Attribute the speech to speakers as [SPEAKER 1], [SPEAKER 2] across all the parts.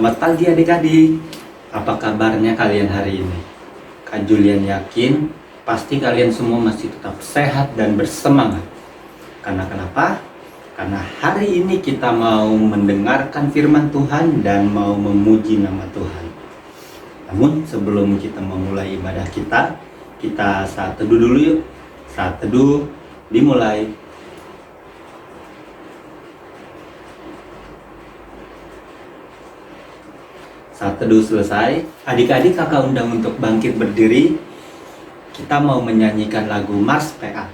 [SPEAKER 1] Selamat pagi adik-adik. Apa kabarnya kalian hari ini? Kak Julian yakin pasti kalian semua masih tetap sehat dan bersemangat. Karena kenapa? Karena hari ini kita mau mendengarkan firman Tuhan dan mau memuji nama Tuhan. Namun sebelum kita memulai ibadah kita saat teduh dulu yuk. Saat teduh dimulai. Saat teduh selesai, adik-adik kakak undang untuk bangkit berdiri. Kita mau menyanyikan lagu Mars PA.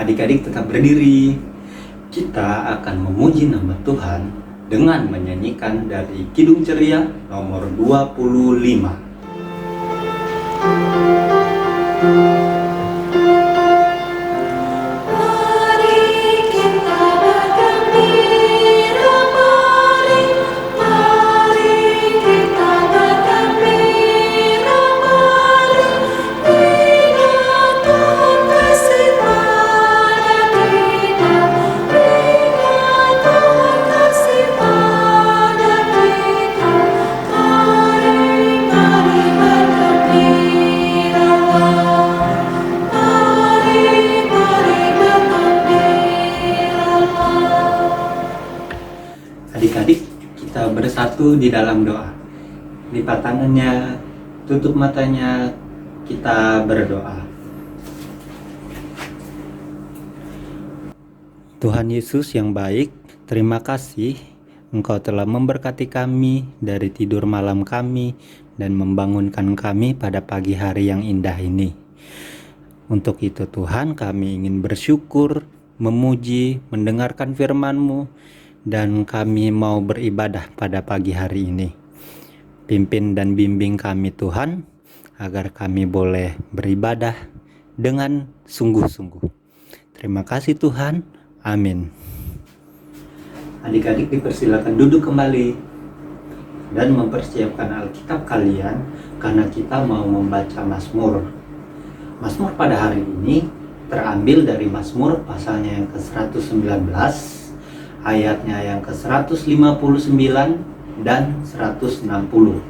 [SPEAKER 1] Adik-adik tetap berdiri. Kita akan memuji nama Tuhan dengan menyanyikan dari Kidung Ceria nomor 25. Adik-adik, kita bersatu di dalam doa. Lipat tangannya, tutup matanya, kita berdoa. Tuhan Yesus yang baik, terima kasih Engkau telah memberkati kami dari tidur malam kami dan membangunkan kami pada pagi hari yang indah ini. Untuk itu Tuhan, kami ingin bersyukur, memuji, mendengarkan firman-Mu, dan kami mau beribadah pada pagi hari ini. Pimpin dan bimbing kami Tuhan, agar kami boleh beribadah dengan sungguh-sungguh. Terima kasih Tuhan, amin. Adik-adik dipersilakan duduk kembali dan mempersiapkan Alkitab kalian, karena kita mau membaca Mazmur. Mazmur pada hari ini terambil dari Mazmur pasalnya yang ke-119, ayatnya yang ke-159 dan 160.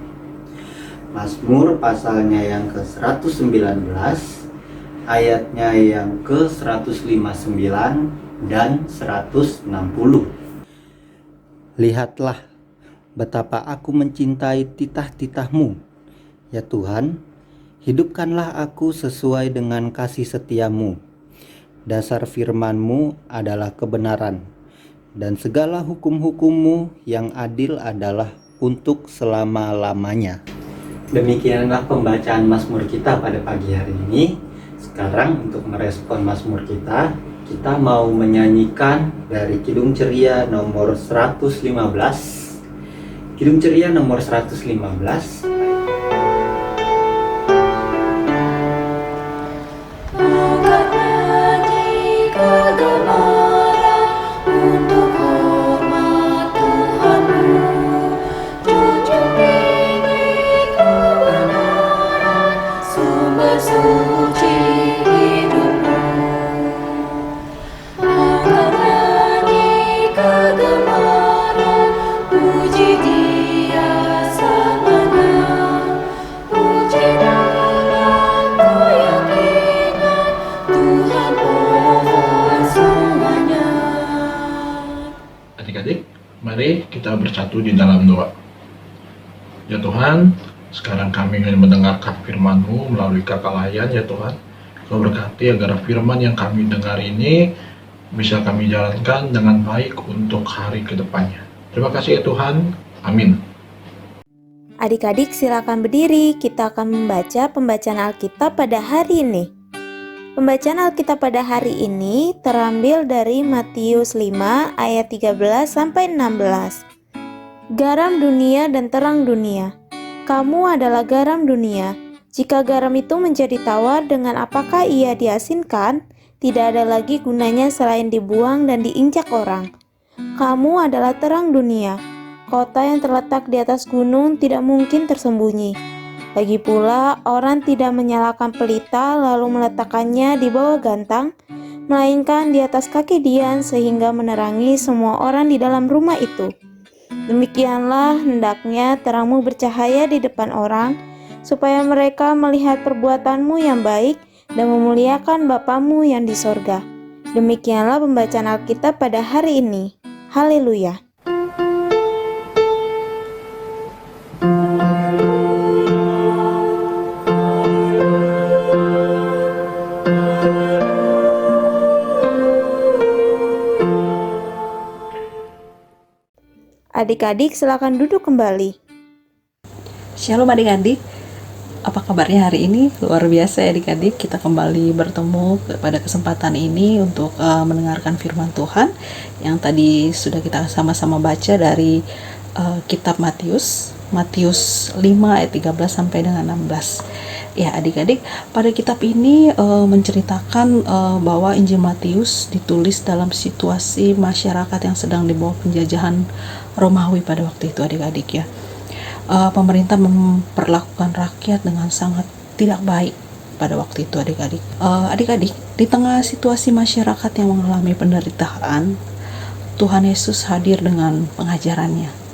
[SPEAKER 1] Mazmur pasalnya yang ke-119, ayatnya yang ke-159 dan 160. Lihatlah betapa aku mencintai titah-titah-Mu, ya Tuhan, hidupkanlah aku sesuai dengan kasih setia-Mu. Dasar firman-Mu adalah kebenaran, dan segala hukum-hukum-Mu yang adil adalah untuk selama-lamanya. Demikianlah pembacaan Mazmur kita pada pagi hari ini. Sekarang untuk merespon Mazmur kita mau menyanyikan dari Kidung Ceria nomor 115. Kidung Ceria nomor 115.
[SPEAKER 2] Adik-adik, mari kita bersatu di dalam doa. Ya Tuhan, sekarang kami ingin mendengarkan firman-Mu melalui kakak layan ya Tuhan. Kau berkati agar firman yang kami dengar ini bisa kami jalankan dengan baik untuk hari ke depannya. Terima kasih ya Tuhan. Amin.
[SPEAKER 3] Adik-adik silakan berdiri, kita akan membaca pembacaan Alkitab pada hari ini. Pembacaan Alkitab pada hari ini terambil dari Matius 5 ayat 13-16. Garam dunia dan terang dunia. Kamu adalah garam dunia. Jika garam itu menjadi tawar, dengan apakah ia diasinkan? Tidak ada lagi gunanya selain dibuang dan diinjak orang. Kamu adalah terang dunia. Kota yang terletak di atas gunung tidak mungkin tersembunyi. Lagi pula, orang tidak menyalakan pelita lalu meletakkannya di bawah gantang, melainkan di atas kaki dian sehingga menerangi semua orang di dalam rumah itu. Demikianlah hendaknya terangmu bercahaya di depan orang, supaya mereka melihat perbuatanmu yang baik dan memuliakan Bapamu yang di sorga. Demikianlah pembacaan Alkitab pada hari ini. Haleluya. Adik-adik silakan duduk kembali.
[SPEAKER 4] Shalom adik-adik, apa kabarnya hari ini? Luar biasa ya adik-adik, kita kembali bertemu pada kesempatan ini untuk mendengarkan firman Tuhan yang tadi sudah kita sama-sama baca dari kitab Matius 5 ayat 13 sampai dengan 16. Ya adik-adik, pada kitab ini menceritakan bahwa Injil Matius ditulis dalam situasi masyarakat yang sedang di bawah penjajahan Romawi pada waktu itu adik-adik ya. Pemerintah memperlakukan rakyat dengan sangat tidak baik pada waktu itu adik-adik. Adik-adik, di tengah situasi masyarakat yang mengalami penderitaan, Tuhan Yesus hadir dengan pengajarannya.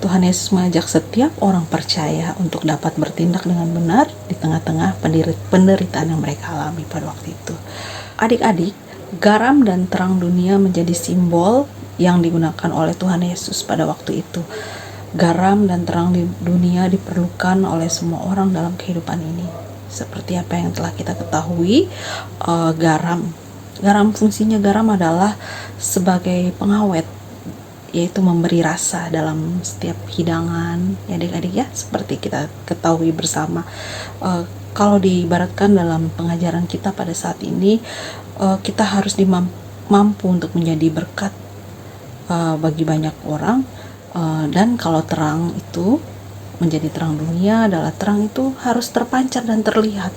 [SPEAKER 4] Tuhan Yesus mengajak setiap orang percaya untuk dapat bertindak dengan benar di tengah-tengah penderitaan yang mereka alami pada waktu itu. Adik-adik, garam dan terang dunia menjadi simbol yang digunakan oleh Tuhan Yesus pada waktu itu. Garam dan terang di dunia diperlukan oleh semua orang dalam kehidupan ini. Seperti apa yang telah kita ketahui, garam fungsinya garam adalah sebagai pengawet, yaitu memberi rasa dalam setiap hidangan ya adik-adik ya, seperti kita ketahui bersama. Kalau diibaratkan dalam pengajaran kita pada saat ini, kita harus mampu untuk menjadi berkat bagi banyak orang. Dan kalau terang itu menjadi terang dunia, adalah terang itu harus terpancar dan terlihat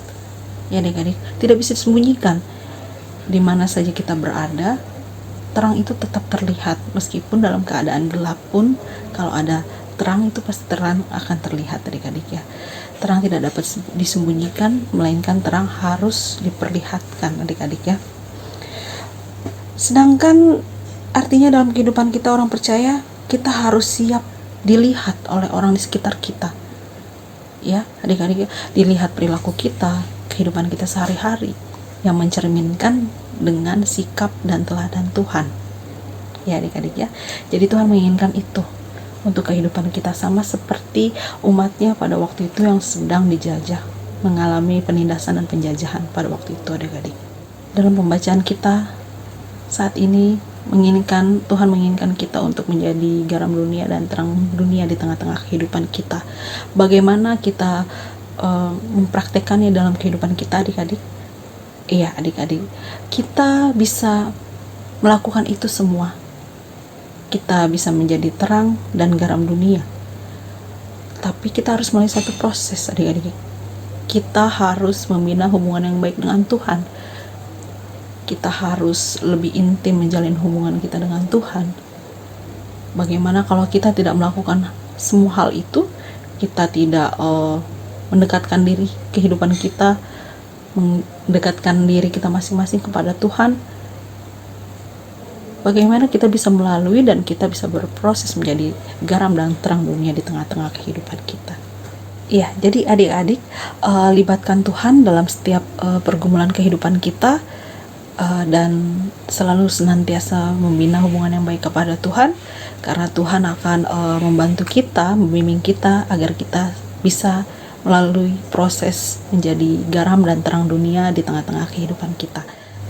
[SPEAKER 4] ya adik-adik, tidak bisa disembunyikan. Di mana saja kita berada, terang itu tetap terlihat meskipun dalam keadaan gelap pun. Kalau ada terang itu pasti terang akan terlihat adik-adik ya. Terang tidak dapat disembunyikan, melainkan terang harus diperlihatkan adik-adik ya. Sedangkan artinya dalam kehidupan kita orang percaya, kita harus siap dilihat oleh orang di sekitar kita ya adik-adik ya. Dilihat perilaku kita, kehidupan kita sehari-hari yang mencerminkan dengan sikap dan teladan Tuhan ya adik-adik ya. Jadi Tuhan menginginkan itu untuk kehidupan kita, sama seperti umatnya pada waktu itu yang sedang dijajah, mengalami penindasan dan penjajahan pada waktu itu adik-adik. Dalam pembacaan kita saat ini, Tuhan menginginkan kita untuk menjadi garam dunia dan terang dunia di tengah-tengah kehidupan kita. Bagaimana kita mempraktekannya dalam kehidupan kita, adik-adik? Iya, adik-adik, kita bisa melakukan itu semua. Kita bisa menjadi terang dan garam dunia. Tapi kita harus melalui satu proses, adik-adik. Kita harus membina hubungan yang baik dengan Tuhan. Kita harus lebih intim menjalin hubungan kita dengan Tuhan. Bagaimana kalau kita tidak melakukan semua hal itu? Kita tidak mendekatkan diri kehidupan kita, mendekatkan diri kita masing-masing kepada Tuhan. Bagaimana kita bisa melalui dan kita bisa berproses menjadi garam dan terang dunia di tengah-tengah kehidupan kita. Iya, jadi adik-adik, libatkan Tuhan dalam setiap pergumulan kehidupan kita, dan selalu senantiasa membina hubungan yang baik kepada Tuhan, karena Tuhan akan membantu kita, membimbing kita agar kita bisa melalui proses menjadi garam dan terang dunia di tengah-tengah kehidupan kita.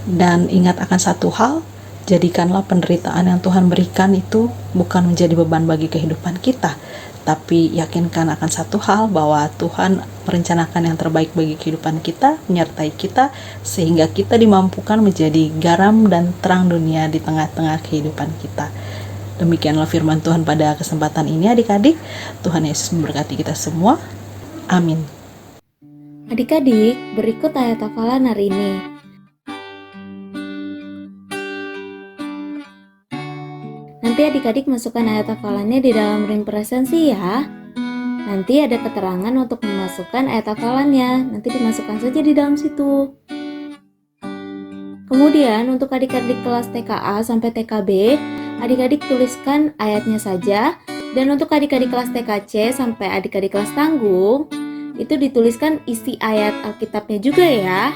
[SPEAKER 4] Dan ingat akan satu hal, jadikanlah penderitaan yang Tuhan berikan itu bukan menjadi beban bagi kehidupan kita, tapi yakinkan akan satu hal, bahwa Tuhan merencanakan yang terbaik bagi kehidupan kita, menyertai kita, sehingga kita dimampukan menjadi garam dan terang dunia di tengah-tengah kehidupan kita. Demikianlah firman Tuhan pada kesempatan ini, adik-adik. Tuhan Yesus memberkati kita semua. Amin.
[SPEAKER 3] Adik-adik, berikut ayat hafalan hari ini. Nanti adik-adik masukkan ayat hafalannya di dalam ring presensi ya. Nanti ada keterangan untuk memasukkan ayat hafalannya. Nanti dimasukkan saja di dalam situ. Kemudian untuk adik-adik kelas TKA sampai TKB, adik-adik tuliskan ayatnya saja. Dan untuk adik-adik kelas TKC sampai adik-adik kelas tanggung, itu dituliskan isi ayat Alkitabnya juga ya.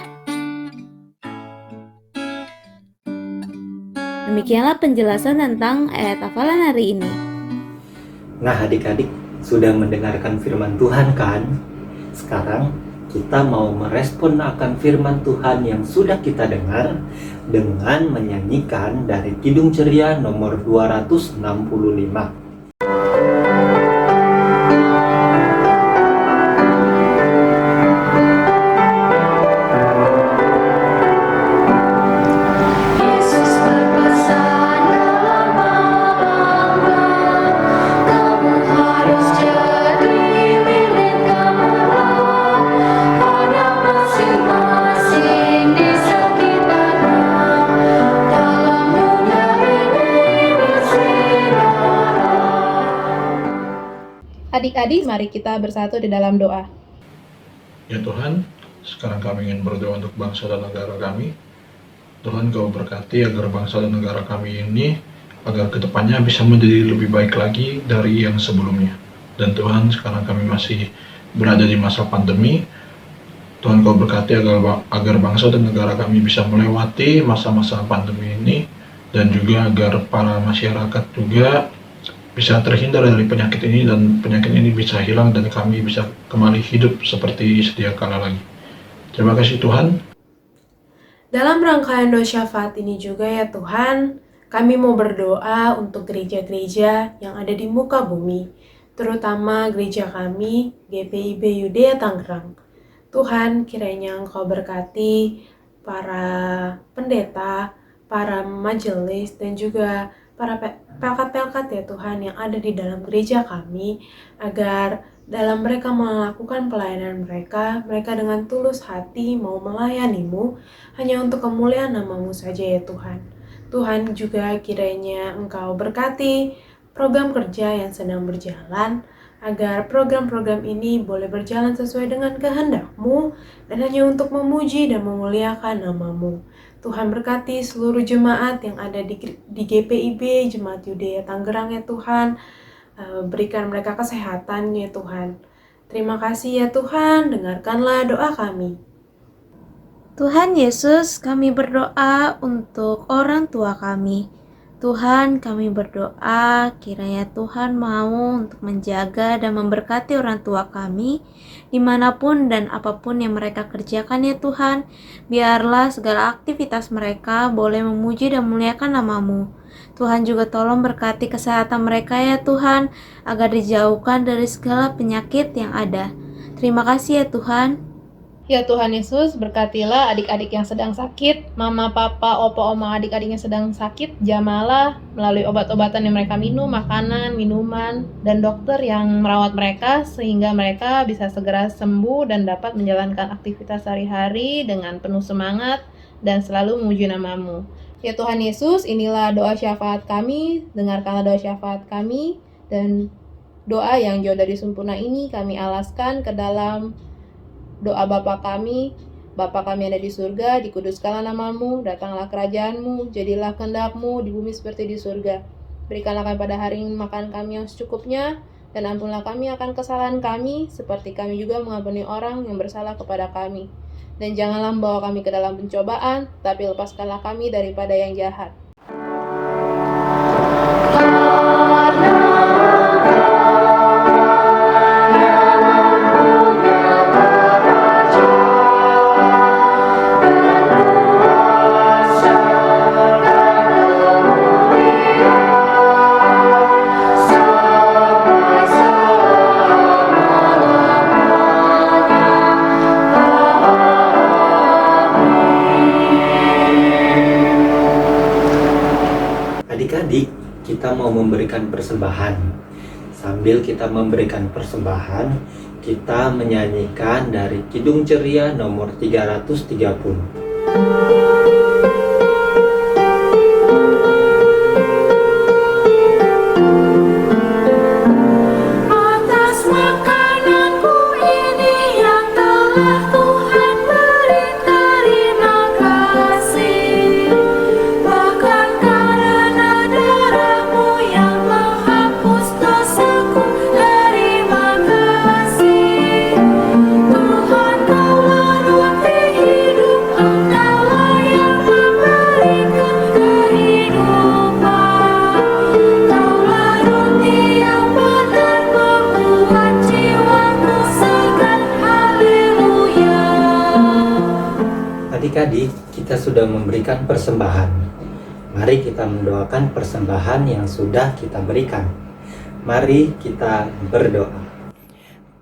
[SPEAKER 3] Demikianlah penjelasan tentang ayat hafalan hari ini.
[SPEAKER 1] Nah, adik-adik sudah mendengarkan firman Tuhan kan? Sekarang kita mau merespon akan firman Tuhan yang sudah kita dengar dengan menyanyikan dari Kidung Ceria nomor 265.
[SPEAKER 5] Adik-adik, mari kita bersatu di dalam doa.
[SPEAKER 2] Ya Tuhan, sekarang kami ingin berdoa untuk bangsa dan negara kami. Tuhan, Kau berkati agar bangsa dan negara kami ini, agar kedepannya bisa menjadi lebih baik lagi dari yang sebelumnya. Dan Tuhan, sekarang kami masih berada di masa pandemi. Tuhan, Kau berkati agar bangsa dan negara kami bisa melewati masa-masa pandemi ini, dan juga agar para masyarakat juga bisa terhindar dari penyakit ini, dan penyakit ini bisa hilang dan kami bisa kembali hidup seperti sedia kala lagi. Terima kasih Tuhan.
[SPEAKER 6] Dalam rangkaian doa syafaat ini juga ya Tuhan, kami mau berdoa untuk gereja-gereja yang ada di muka bumi, terutama gereja kami, GPIB Yudea Tangerang. Tuhan, kiranya Engkau berkati para pendeta, para majelis, dan juga para pelkat-pelkat ya Tuhan yang ada di dalam gereja kami, agar dalam mereka melakukan pelayanan mereka dengan tulus hati mau melayani-Mu hanya untuk kemuliaan nama-Mu saja ya Tuhan. Tuhan juga kiranya Engkau berkati program kerja yang sedang berjalan, agar program-program ini boleh berjalan sesuai dengan kehendak-Mu dan hanya untuk memuji dan memuliakan nama-Mu. Tuhan berkati seluruh jemaat yang ada di GPIB, Jemaat Yudea Tangerang ya Tuhan. Berikan mereka kesehatan ya Tuhan. Terima kasih ya Tuhan, dengarkanlah doa kami.
[SPEAKER 3] Tuhan Yesus, kami berdoa untuk orang tua kami. Tuhan, kami berdoa kiranya Tuhan mau untuk menjaga dan memberkati orang tua kami dimanapun dan apapun yang mereka kerjakan ya Tuhan. Biarlah segala aktivitas mereka boleh memuji dan memuliakan nama-Mu. Tuhan juga tolong berkati kesehatan mereka ya Tuhan, agar dijauhkan dari segala penyakit yang ada. Terima kasih ya Tuhan.
[SPEAKER 5] Ya Tuhan Yesus, berkatilah adik-adik yang sedang sakit, mama, papa, opa, oma, adik-adik yang sedang sakit, jamalah melalui obat-obatan yang mereka minum, makanan, minuman, dan dokter yang merawat mereka, sehingga mereka bisa segera sembuh dan dapat menjalankan aktivitas sehari-hari dengan penuh semangat dan selalu memuji nama-Mu. Ya Tuhan Yesus, inilah doa syafaat kami, dengarkanlah doa syafaat kami, dan doa yang jauh dari sempurna ini kami alaskan ke dalam doa Bapa kami yang ada di surga, dikuduskanlah nama-Mu, datanglah kerajaan-Mu, jadilah kehendak-Mu di bumi seperti di surga. Berikanlah kami pada hari ini makan kami yang secukupnya, dan ampunlah kami akan kesalahan kami, seperti kami juga mengampuni orang yang bersalah kepada kami. Dan janganlah membawa kami ke dalam pencobaan, tapi lepaskanlah kami daripada yang jahat.
[SPEAKER 1] Adik-adik, kita mau memberikan persembahan. Sambil kita memberikan persembahan, kita menyanyikan dari Kidung Ceria nomor 330. Adik-adik, kita sudah memberikan persembahan. Mari kita mendoakan persembahan yang sudah kita berikan. Mari kita berdoa.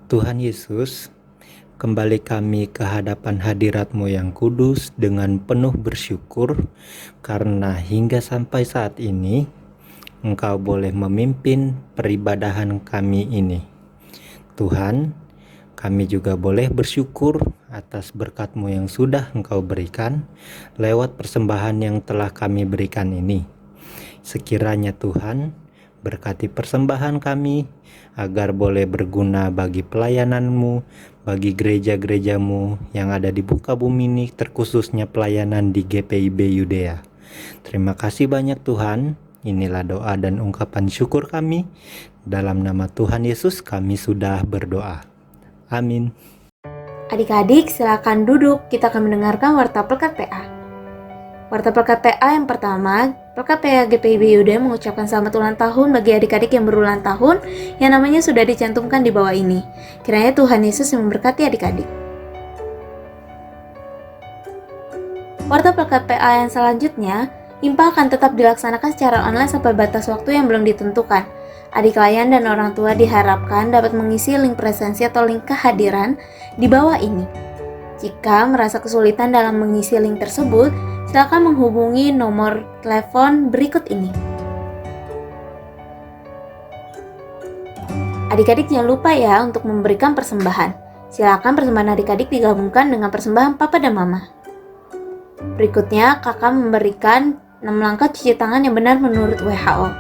[SPEAKER 1] Tuhan Yesus, kembali kami ke hadapan hadirat-Mu yang kudus dengan penuh bersyukur karena hingga sampai saat ini Engkau boleh memimpin peribadahan kami ini. Tuhan, kami juga boleh bersyukur atas berkat-Mu yang sudah Engkau berikan lewat persembahan yang telah kami berikan ini. Sekiranya Tuhan berkati persembahan kami agar boleh berguna bagi pelayanan-Mu, bagi gereja-gereja-Mu yang ada di muka bumi ini, terkhususnya pelayanan di GPIB Yudea. Terima kasih banyak Tuhan. Inilah doa dan ungkapan syukur kami. Dalam nama Tuhan Yesus kami sudah berdoa. Amin.
[SPEAKER 3] Adik-adik, silakan duduk. Kita akan mendengarkan Warta Pelkat PA. Warta Pelkat PA yang pertama, Pelkat PA GPIB Yudea mengucapkan selamat ulang tahun bagi adik-adik yang berulang tahun yang namanya sudah dicantumkan di bawah ini. Kiranya Tuhan Yesus yang memberkati adik-adik. Warta Pelkat PA yang selanjutnya, IMPA akan tetap dilaksanakan secara online sampai batas waktu yang belum ditentukan. Adik klien dan orang tua diharapkan dapat mengisi link presensi atau link kehadiran di bawah ini. Jika merasa kesulitan dalam mengisi link tersebut, silakan menghubungi nomor telepon berikut ini. Adik-adik jangan lupa ya untuk memberikan persembahan. Silakan persembahan adik-adik digabungkan dengan persembahan papa dan mama. Berikutnya, kakak memberikan 6 langkah cuci tangan yang benar menurut WHO.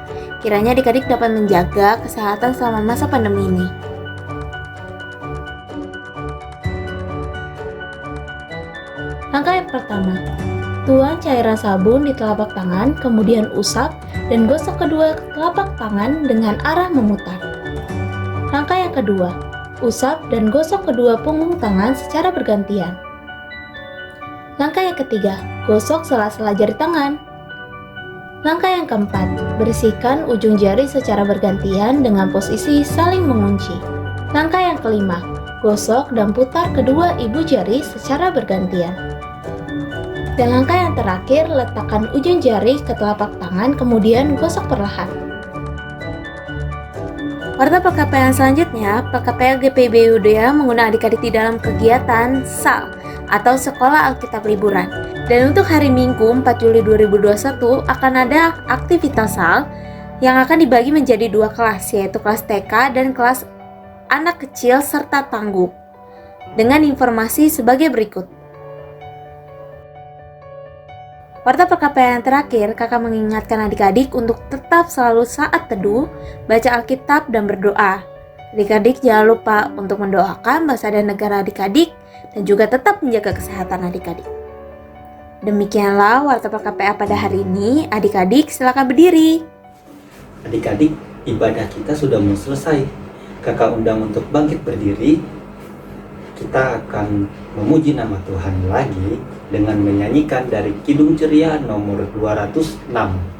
[SPEAKER 3] Kiranya adik-adik dapat menjaga kesehatan selama masa pandemi ini. Langkah yang pertama, tuang cairan sabun di telapak tangan, kemudian usap dan gosok kedua telapak tangan dengan arah memutar. Langkah yang kedua, usap dan gosok kedua punggung tangan secara bergantian. Langkah yang ketiga, gosok sela-sela jari tangan. Langkah yang keempat, bersihkan ujung jari secara bergantian dengan posisi saling mengunci. Langkah yang kelima, gosok dan putar kedua ibu jari secara bergantian. Dan langkah yang terakhir, letakkan ujung jari ke telapak tangan kemudian gosok perlahan. Warta perkapaian selanjutnya, PKPA GPIB Udaya mengundang adik-adik di dalam kegiatan SAL atau Sekolah Alkitab Liburan. Dan untuk hari Minggu 4 Juli 2021 akan ada aktivitas SAL yang akan dibagi menjadi 2 kelas, yaitu kelas TK dan kelas anak kecil serta tangguh. Dengan informasi sebagai berikut. Warta perkapaian yang terakhir, kakak mengingatkan adik-adik untuk tetap selalu saat teduh, baca Alkitab dan berdoa. Adik-adik jangan lupa untuk mendoakan bangsa dan negara adik-adik dan juga tetap menjaga kesehatan adik-adik. Demikianlah warta perkapaian pada hari ini. Adik-adik silakan berdiri.
[SPEAKER 1] Adik-adik, ibadah kita sudah mau selesai. Kakak undang untuk bangkit berdiri. Kita akan memuji nama Tuhan lagi dengan menyanyikan dari Kidung Ceria nomor 206.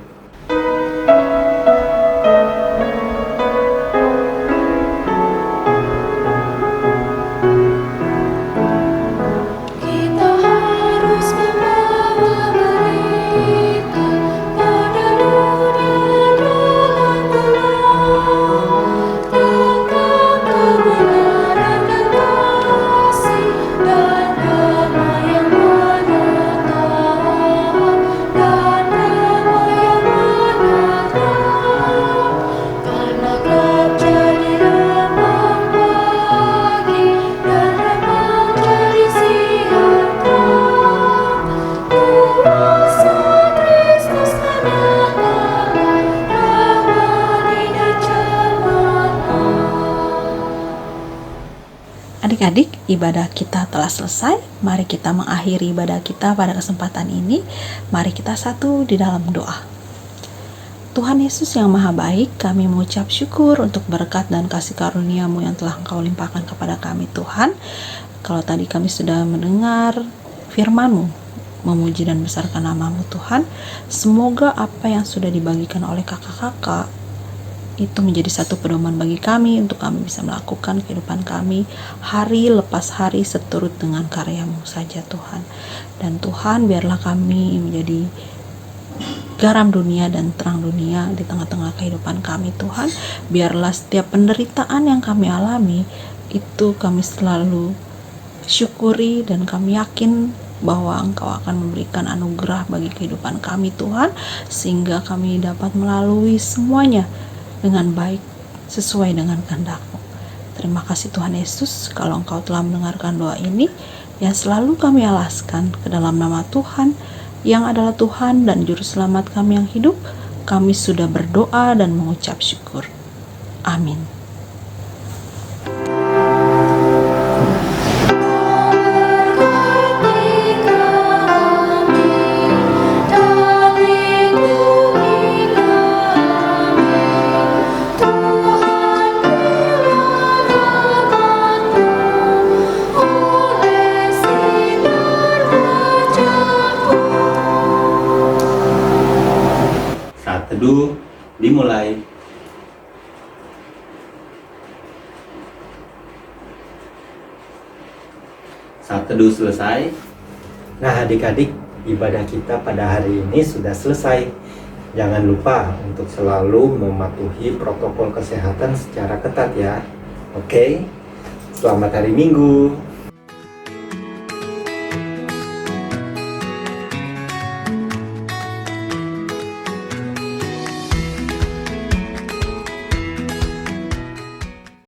[SPEAKER 4] Adik-adik, ibadah kita telah selesai. Mari kita mengakhiri ibadah kita pada kesempatan ini. Mari kita satu di dalam doa. Tuhan Yesus yang Maha Baik, kami mengucap syukur untuk berkat dan kasih karunia-Mu yang telah Engkau limpahkan kepada kami, Tuhan. Kalau tadi kami sudah mendengar firman-Mu, memuji dan besarkan nama-Mu, Tuhan. Semoga apa yang sudah dibagikan oleh kakak-kakak itu menjadi satu pedoman bagi kami untuk kami bisa melakukan kehidupan kami hari lepas hari seturut dengan karya-Mu saja, Tuhan. Dan Tuhan, biarlah kami menjadi garam dunia dan terang dunia di tengah-tengah kehidupan kami, Tuhan. Biarlah setiap penderitaan yang kami alami itu kami selalu syukuri dan kami yakin bahwa Engkau akan memberikan anugerah bagi kehidupan kami, Tuhan, sehingga kami dapat melalui semuanya dengan baik sesuai dengan kehendak-Mu. Terima kasih Tuhan Yesus, kalau Engkau telah mendengarkan doa ini yang selalu kami alaskan ke dalam nama Tuhan yang adalah Tuhan dan Juru Selamat kami yang hidup. Kami sudah berdoa dan mengucap syukur. Amin.
[SPEAKER 1] Teduh dimulai. Saat teduh selesai. Nah, adik-adik, ibadah kita pada hari ini sudah selesai. Jangan lupa untuk selalu mematuhi protokol kesehatan secara ketat ya. Oke. Selamat hari Minggu.